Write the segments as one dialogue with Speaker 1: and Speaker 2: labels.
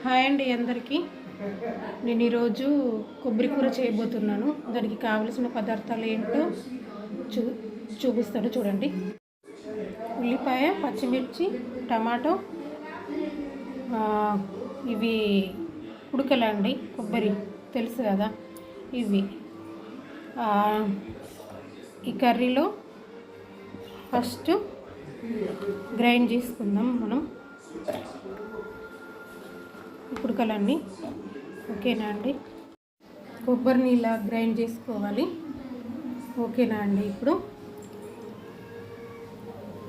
Speaker 1: Hi అండి అందరికీ. నేను ఈరోజు కొబ్బరి కూర చేయబోతున్నాను. దానికి కావలసిన పదార్థాలు ఏంటో చూపిస్తాను చూడండి. ఉల్లిపాయ, పచ్చిమిర్చి, టమాటో, ఇవి ఉడకలండి. కొబ్బరి తెలుసు కదా, ఇవి ఈ కర్రీలో ఫస్ట్ గ్రైండ్ చేసుకుందాం మనం. ఉడకలండి, ఓకేనా అండి? కొబ్బరిని ఇలా గ్రైండ్ చేసుకోవాలి, ఓకేనా అండి? ఇప్పుడు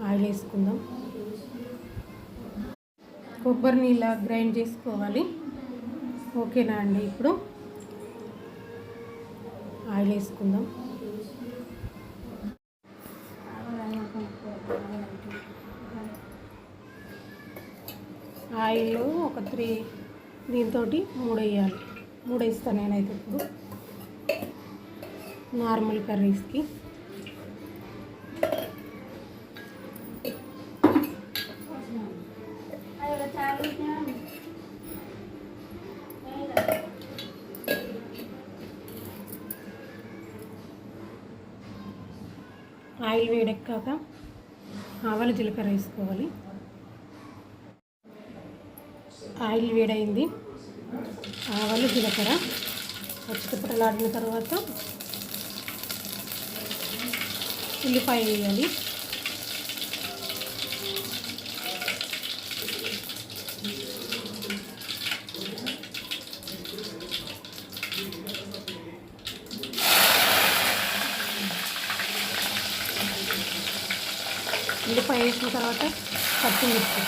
Speaker 1: ఆయిల్ వేసుకుందాం. కొబ్బరిని ఇలా గ్రైండ్ చేసుకోవాలి, ఓకేనా అండి? ఇప్పుడు ఆయిల్ వేసుకుందాం. ఆయిల్ ఒక 3, దీంతో 3 వేయాలి. 3 వేస్తాను నేనైతే ఇప్పుడు నార్మల్ కర్రీస్కి. ఆయిల్ వేడెక్కాక ఆవాలు జీలకర్ర వేసుకోవాలి. ఆయిల్ వేడైంది, ఆవాలు జీలకర్ర పచ్చిపట్టలాడిన తర్వాత ఉల్లిపాయ వేయాలి. ఉల్లిపాయ వేసిన తర్వాత పచ్చిమిర్చి,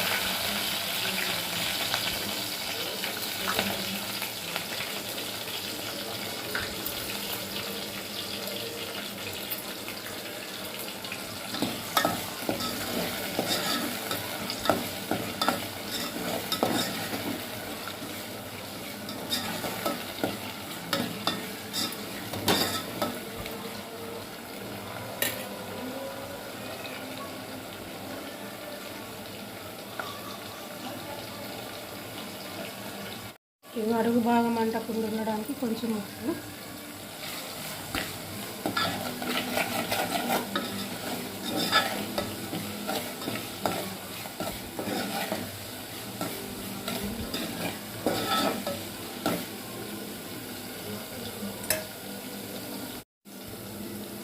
Speaker 1: ఇవి అడుగు భాగం అంటకుండా ఉండడానికి కొంచెం ఉప్పు,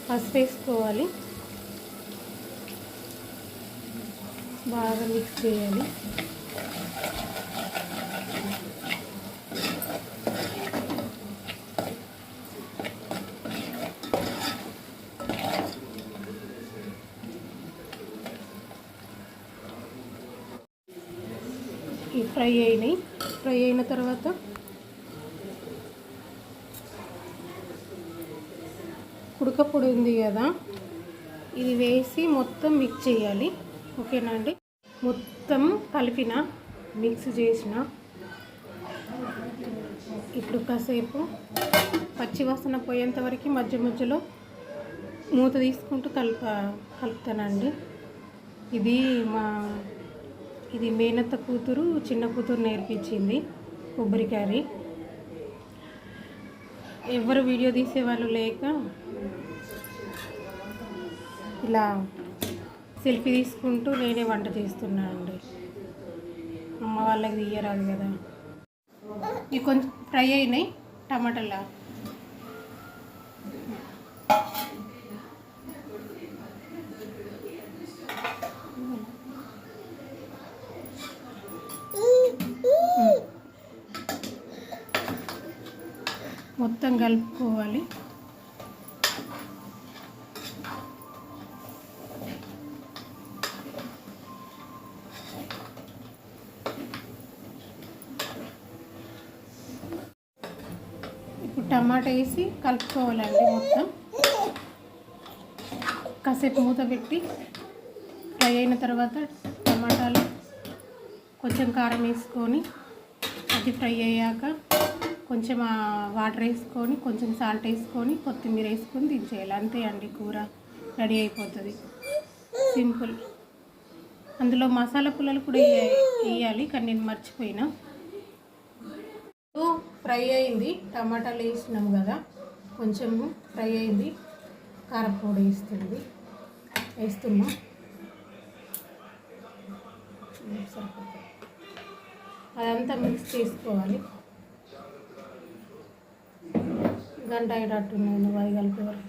Speaker 1: పసుపు వేసుకోవాలి. బాగా మిక్స్ చేయాలి. ఈ ఫ్రై అయిన తర్వాత ఉడకపొడి ఉంది కదా, ఇది వేసి మొత్తం మిక్స్ చేయాలి, ఓకేనా అండి? మొత్తం కలిపిన మిక్స్ చేసిన ఇప్పుడు కాసేపు పచ్చివాసన పోయేంత వరకు మధ్య మధ్యలో మూత తీసుకుంటూ కలుపుతానండి. ఇది మేనత్త కూతురు చిన్న కూతురు నేర్పించింది కొబ్బరి కర్రీ. ఎవరు వీడియో తీసేవాళ్ళు లేక ఇలా సెల్ఫీ తీసుకుంటూ నేనే వంట చేస్తున్నానండి. అమ్మ వాళ్ళకి తీయరాదు కదా. ఇవి కొంచెం ఫ్రై అయినాయి టమాటాలా. మొత్తం కలుపుకోవాలి. ఇప్పుడు టమాటా వేసి కలుపుకోవాలండి. మొత్తం కాసేపు మూత పెట్టి ఫ్రై అయిన తర్వాత టమాటాలు కొంచెం కారం వేసుకొని అది ఫ్రై అయ్యాక కొంచెం వాటర్ వేసుకొని కొంచెం సాల్ట్ వేసుకొని కొత్తిమీర వేసుకొని దించేయాలి. అంతే అండి, కూర రెడీ అయిపోతుంది. సింపుల్. అందులో మసాలా పుల్లలు కూడా వేయాలి, కానీ నేను మర్చిపోయినా. ఫ్రై అయింది, టమాటాలు వేసినాము కదా, కొంచెం ఫ్రై అయింది. కారపొడి వేస్తున్నాం. అదంతా మిక్స్ చేసుకోవాలి. గంట అయ్యేటట్టున్నాను అది కలిపే వరకు.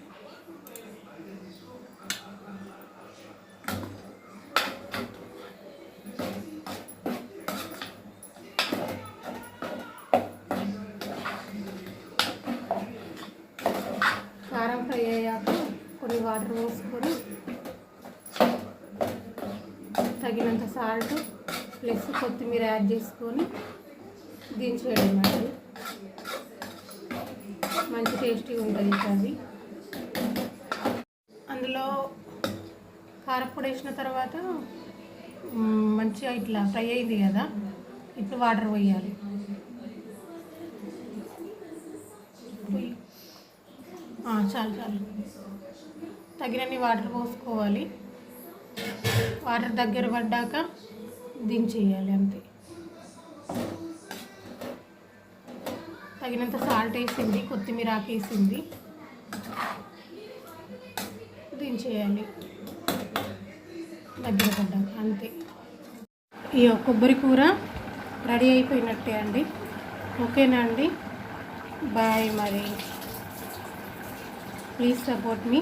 Speaker 1: కారం ఫ్రై అయ్యాక కొన్ని వాటర్ పోసుకొని తగినంత సాల్ట్ ప్లస్ కొత్తిమీర యాడ్ చేసుకొని దించేయడం అండి. మంచి టేస్టీగా ఉంటుంది కర్రీ. అందులో కారపొడి వేసిన తర్వాత మంచిగా ఇట్లా ఫ్రై అయింది కదా, ఇప్పుడు వాటర్ పోయాలి. చాలు తగినన్ని వాటర్ పోసుకోవాలి. వాటర్ దగ్గర పడ్డాక దించేయాలి అంతే. తగినంత సాల్ట్ వేసింది, కొత్తిమీర ఆకేసింది, దించేయాలి దగ్గర పడ్డాక అంతే. ఈ కొబ్బరి కూర రెడీ అయిపోయినట్టే అండి. ఓకేనా అండి? బాయ్. మరి ప్లీజ్ సపోర్ట్ మీ.